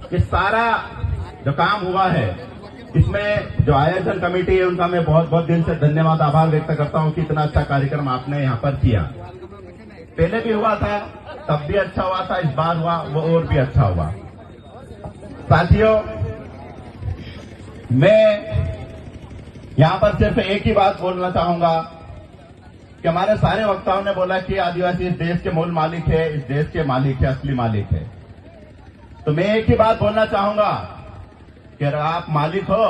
कि सारा जो काम हुआ है इसमें जो आयोजन कमेटी है उनका मैं बहुत बहुत दिल से धन्यवाद आभार व्यक्त करता हूं कि इतना अच्छा कार्यक्रम आपने यहां पर किया। पहले भी हुआ था तब भी अच्छा हुआ था, इस बार हुआ वो और भी अच्छा हुआ। साथियों, मैं यहां पर सिर्फ एक ही बात बोलना चाहूंगा कि हमारे सारे वक्ताओं ने बोला कि आदिवासी इस देश के मूल मालिक है, इस देश के मालिक है, असली मालिक है। तो मैं एक ही बात बोलना चाहूंगा कि अगर आप मालिक हो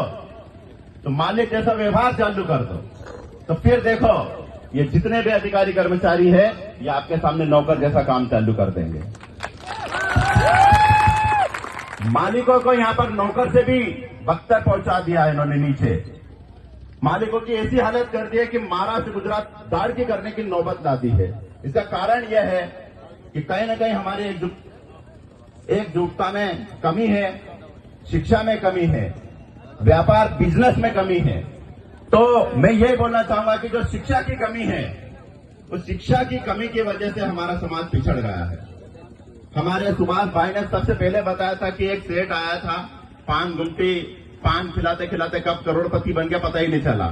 तो मालिक जैसा व्यवहार चालू कर दो, तो फिर देखो ये जितने भी अधिकारी कर्मचारी है ये आपके सामने नौकर जैसा काम चालू कर देंगे। मालिकों को यहां पर नौकर से भी बदतर पहुंचा दिया है इन्होंने नीचे। मालिकों की ऐसी हालत कर दी है कि महाराष्ट्र गुजरात दाड़की करने की नौबत ला दी है। इसका कारण यह है कि कहीं न कहीं हमारी एकजुटता में कमी है, शिक्षा में कमी है, व्यापार बिजनेस में कमी है। तो मैं ये बोलना चाहूंगा कि जो शिक्षा की कमी है उस शिक्षा की कमी की वजह से हमारा समाज पिछड़ गया है। हमारे सुभाष भाई ने सबसे पहले बताया था कि एक सेठ आया था, पान खिलाते खिलाते कब करोड़पति बन गया पता ही नहीं चला।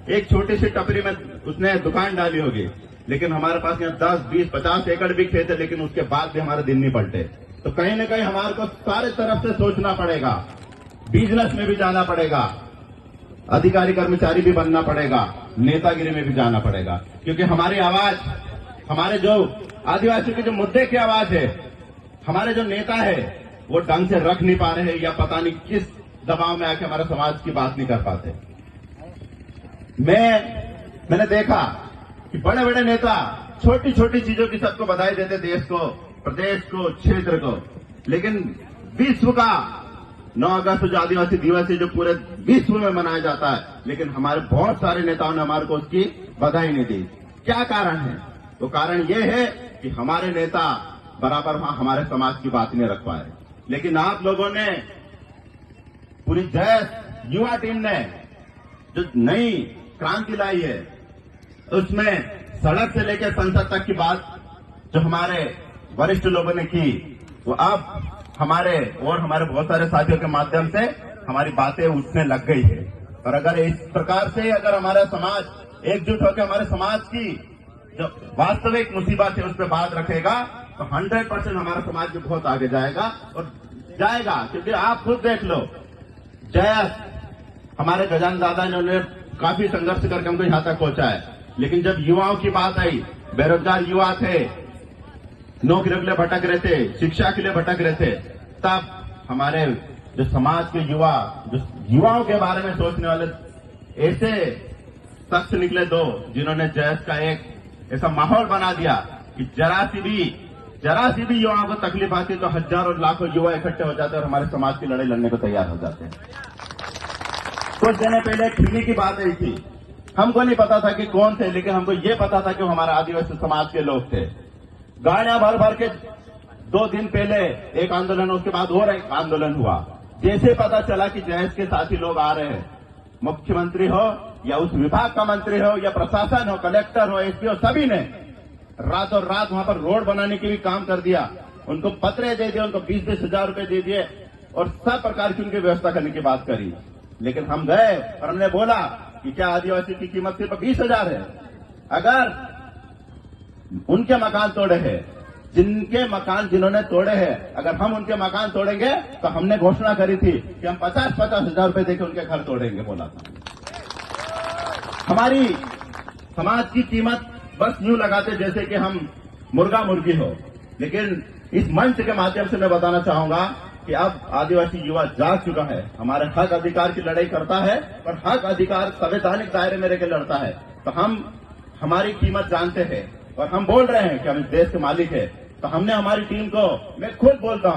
एक छोटी सी टपरी में उसने दुकान डाली होगी, लेकिन हमारे पास यहाँ 10, 20, 50 एकड़ भी खेत है, लेकिन उसके बाद भी हमारे दिन नहीं पलटे। तो कहीं न कहीं हमारे को सारे तरफ से सोचना पड़ेगा, बिजनेस में भी जाना पड़ेगा, अधिकारी कर्मचारी भी बनना पड़ेगा, नेतागिरी में भी जाना पड़ेगा, क्योंकि हमारी आवाज, हमारे जो आदिवासी के जो मुद्दे की आवाज है, हमारे जो नेता है वो ढंग से रख नहीं पा रहे हैं या पता नहीं किस दबाव में आके हमारे समाज की बात नहीं कर पाते। मैंने देखा कि बड़े बड़े नेता छोटी छोटी चीजों की सबको बधाई देते, देश को, प्रदेश को, क्षेत्र को, लेकिन विश्व का 9 अगस्त जो आदिवासी दिवस है जो पूरे विश्व में मनाया जाता है, लेकिन हमारे बहुत सारे नेताओं ने हमारे को उसकी बधाई नहीं दी। क्या कारण है? तो कारण यह है कि हमारे नेता बराबर वहां हमारे समाज की बात नहीं रख पाए। लेकिन आप लोगों ने, पूरी जय युवा टीम ने जो नई क्रांति लाई है, उसमें सड़क से लेकर संसद तक की बात जो हमारे वरिष्ठ लोगों ने की, वो अब हमारे बहुत सारे साथियों के माध्यम से हमारी बातें उठने लग गई है। और अगर इस प्रकार से अगर हमारा समाज एकजुट होकर हमारे समाज की जो वास्तविक मुसीबत है उस पर बात रखेगा तो 100% हमारा समाज भी बहुत आगे जाएगा और जाएगा। क्योंकि आप खुद देख लो, हमारे गजानन दादा ने काफी संघर्ष करके हमको यहां तक पहुंचा है, लेकिन जब युवाओं की बात आई, बेरोजगार युवा थे, नौकरियों के लिए भटक रहे थे, शिक्षा के लिए भटक रहे थे, तब हमारे जो समाज के युवा, जो युवाओं के बारे में सोचने वाले ऐसे शख्स निकले दो, जिन्होंने जैस का एक ऐसा माहौल बना दिया कि जरा सी भी युवाओं को तकलीफ आती तो हजारों लाखों युवा इकट्ठे हो जाते और हमारे समाज की लड़ाई लड़ने को तैयार हो जाते हैं। कुछ दिन पहले एक ठगी की बात आई थी, हमको नहीं पता था कि कौन थे, लेकिन हमको ये पता था कि वो हमारे आदिवासी समाज के लोग थे। गाड़ियां भर भर के 2 दिन पहले एक आंदोलन, उसके बाद और एक आंदोलन हुआ। जैसे पता चला कि जैस के साथी लोग आ रहे हैं, मुख्यमंत्री हो या उस विभाग का मंत्री हो या प्रशासन हो, कलेक्टर हो, एसपी हो, सभी ने रातों रात वहां पर रोड बनाने के भी काम कर दिया। उनको पत्र दे दिए, उनको 20-20 हजार रुपए दे दिए और सब प्रकार की उनकी व्यवस्था करने की बात करी। लेकिन हम गए और हमने बोला कि क्या आदिवासी की कीमत सिर्फ 20,000 है? अगर उनके मकान तोड़े हैं, जिन्होंने तोड़े हैं, अगर हम उनके मकान तोड़ेंगे तो हमने घोषणा करी थी कि हम 50-50 हजार रुपए देकर उनके घर तोड़ेंगे, बोला था। हमारी समाज की कीमत बस यूं लगाते जैसे कि हम मुर्गा मुर्गी हो। लेकिन इस मंच के माध्यम से मैं बताना चाहूंगा कि अब आदिवासी युवा जाग चुका है, हमारे हक अधिकार की लड़ाई करता है और हक अधिकार संवैधानिक दायरे में रहकर लड़ता है। तो हम हमारी कीमत जानते हैं और हम बोल रहे हैं कि हम इस देश के मालिक है। तो हमने हमारी टीम को, मैं खुद बोलता हूं,